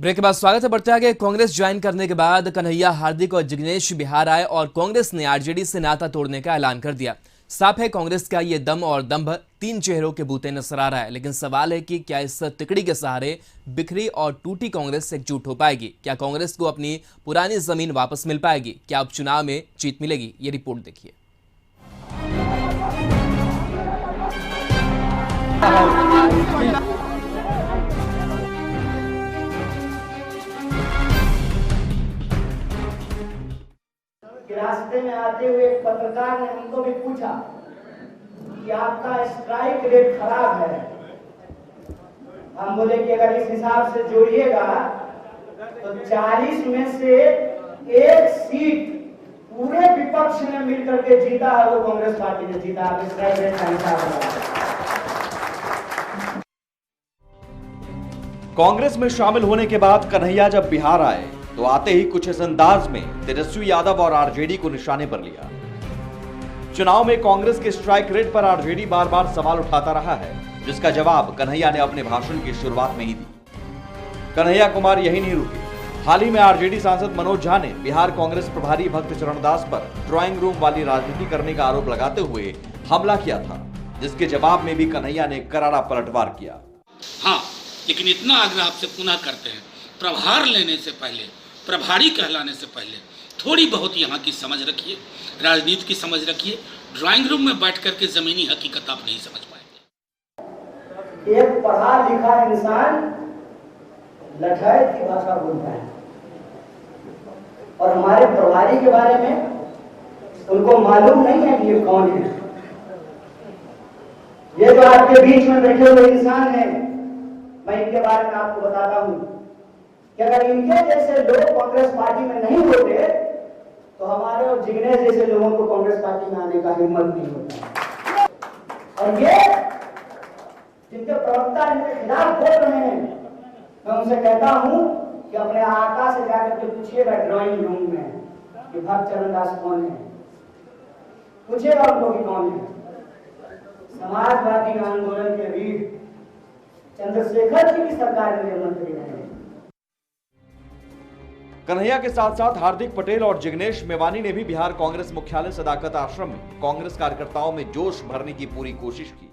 Break के बाद स्वागत है। बढ़ते आगे। कांग्रेस ज्वाइन करने के बाद कन्हैया, हार्दिक और जिग्नेश बिहार आए और कांग्रेस ने आरजेडी से नाता तोड़ने का ऐलान कर दिया। साफ है कांग्रेस का ये दम और दंभ तीन चेहरों के बूते नजर आ रहा है। लेकिन सवाल है कि क्या इस तिकड़ी के सहारे बिखरी और टूटी कांग्रेस एकजुट हो पाएगी? क्या कांग्रेस को अपनी पुरानी जमीन वापस मिल पाएगी? क्या उपचुनाव में जीत मिलेगी? ये रिपोर्ट देखिए। रास्ते में आते हुए एक पत्रकार ने हमको भी पूछा कि आपका स्ट्राइक रेट खराब है। हम बोले कि अगर इस हिसाब से जोड़िएगा तो 40 में से एक सीट पूरे विपक्ष ने मिलकर के जीता है, वो कांग्रेस पार्टी ने जीता। आप स्ट्राइक रेट का हिसाब लगाइए। कांग्रेस में शामिल होने के बाद कन्हैया जब बिहार आए तो आते ही कुछ इस अंदाज में तेजस्वी यादव और आरजेडी को निशाने पर लिया। चुनाव में कांग्रेस के स्ट्राइक रेट पर आरजेडी बार बार सवाल उठाता रहा है, जिसका जवाब कन्हैया ने अपने भाषण की शुरुआत में ही दी। कन्हैया कुमार यही नहीं रुके। हाल ही में आरजेडी सांसद मनोज झा ने बिहार कांग्रेस प्रभारी भक्त चरणदास पर ड्राइंग रूम वाली राजनीति करने का आरोप लगाते हुए हमला किया था, जिसके जवाब में भी कन्हैया ने करारा पलटवार किया। हाँ, लेकिन इतना आग्रह आपसे पुनः करते हैं, प्रभार लेने से पहले, प्रभारी कहलाने से पहले थोड़ी बहुत यहाँ की समझ रखिए, राजनीति की समझ रखिए। ड्राइंग रूम में बैठ करके जमीनी हकीकत आप नहीं समझ पाएंगे। एक पढ़ा लिखा इंसान लठैत की भाषा बोलता है और हमारे प्रभारी के बारे में उनको मालूम नहीं है कि ये कौन है। ये जो आपके बीच में बैठे हुए इंसान हैं, मैं इनके बारे में आपको बताता हूं कि अगर इनके जैसे लोग कांग्रेस पार्टी में नहीं होते तो हमारे और जिग्नेश जैसे लोगों को कांग्रेस पार्टी में आने का हिम्मत नहीं होता। और ये जिनके प्रवक्ता इनके खिलाफ बोल रहे हैं, मैं उनसे कहता हूं कि अपने आका से जाकर के पूछिएगा ड्राइंग रूम में कि भक्त चरणदास कौन है, पूछिएगा उनको कि कौन है। समाजवादी आंदोलन के वीर चंद्रशेखर जी की सरकार में मंत्री रहे। कन्हैया के साथ साथ हार्दिक पटेल और जिग्नेश मेवानी ने भी बिहार कांग्रेस मुख्यालय सदाकत आश्रम में कांग्रेस कार्यकर्ताओं में जोश भरने की पूरी कोशिश की।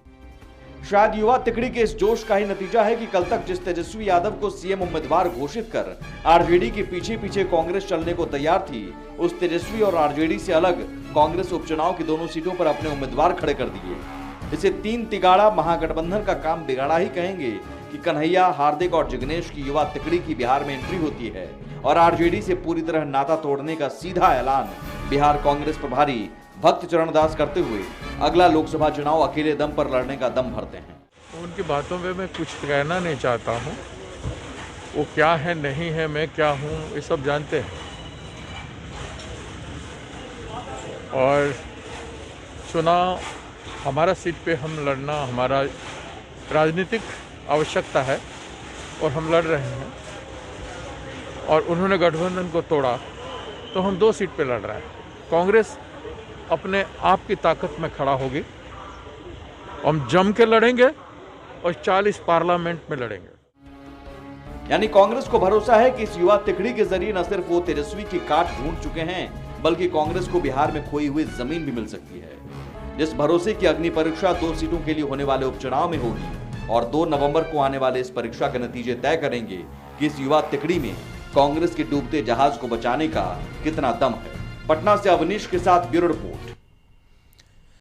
शायद युवा तिकड़ी के इस जोश का ही नतीजा है कि कल तक जिस तेजस्वी यादव को सीएम उम्मीदवार घोषित कर आरजेडी के पीछे पीछे कांग्रेस चलने को तैयार थी, उस तेजस्वी और आरजेडी से अलग कांग्रेस उपचुनाव की दोनों सीटों पर अपने उम्मीदवार खड़े कर दिए। इसे तीन तिगाड़ा महागठबंधन का काम बिगाड़ा ही कहेंगे कि कन्हैया, हार्दिक और जिग्नेश की युवा तिकड़ी की बिहार में एंट्री होती है और आरजेडी से पूरी तरह नाता तोड़ने का सीधा ऐलान बिहार कांग्रेस प्रभारी भक्त चरणदास करते हुए अगला लोकसभा चुनाव अकेले दम पर लड़ने का दम भरते हैं। उनकी बातों में मैं कुछ कहना नहीं चाहता हूँ। वो क्या है, नहीं है, मैं क्या हूँ, ये सब जानते हैं। और चुनाव हमारा सीट पे हम लड़ना हमारा राजनीतिक आवश्यकता है और हम लड़ रहे हैं। और उन्होंने गठबंधन को तोड़ा तो हम 2 सीट पे लड़ रहे हैं। कांग्रेस अपने आप की ताकत में खड़ा होगी, हम जम के लड़ेंगे और 40 पार्लियामेंट में लड़ेंगे। यानी कांग्रेस को भरोसा है कि इस युवा तिकड़ी के जरिए न सिर्फ वो तेजस्वी की काट ढूंढ चुके हैं, बल्कि कांग्रेस को बिहार में खोई हुई जमीन भी मिल सकती है। जिस भरोसे की अग्नि परीक्षा 2 सीटों के लिए होने वाले उपचुनाव में होगी और 2 नवंबर को आने वाले इस परीक्षा के नतीजे तय करेंगे कि इस युवा तिकड़ी में कांग्रेस के डूबते जहाज को बचाने का कितना दम है। पटना से अवनीश के साथ ब्यूरो रिपोर्ट।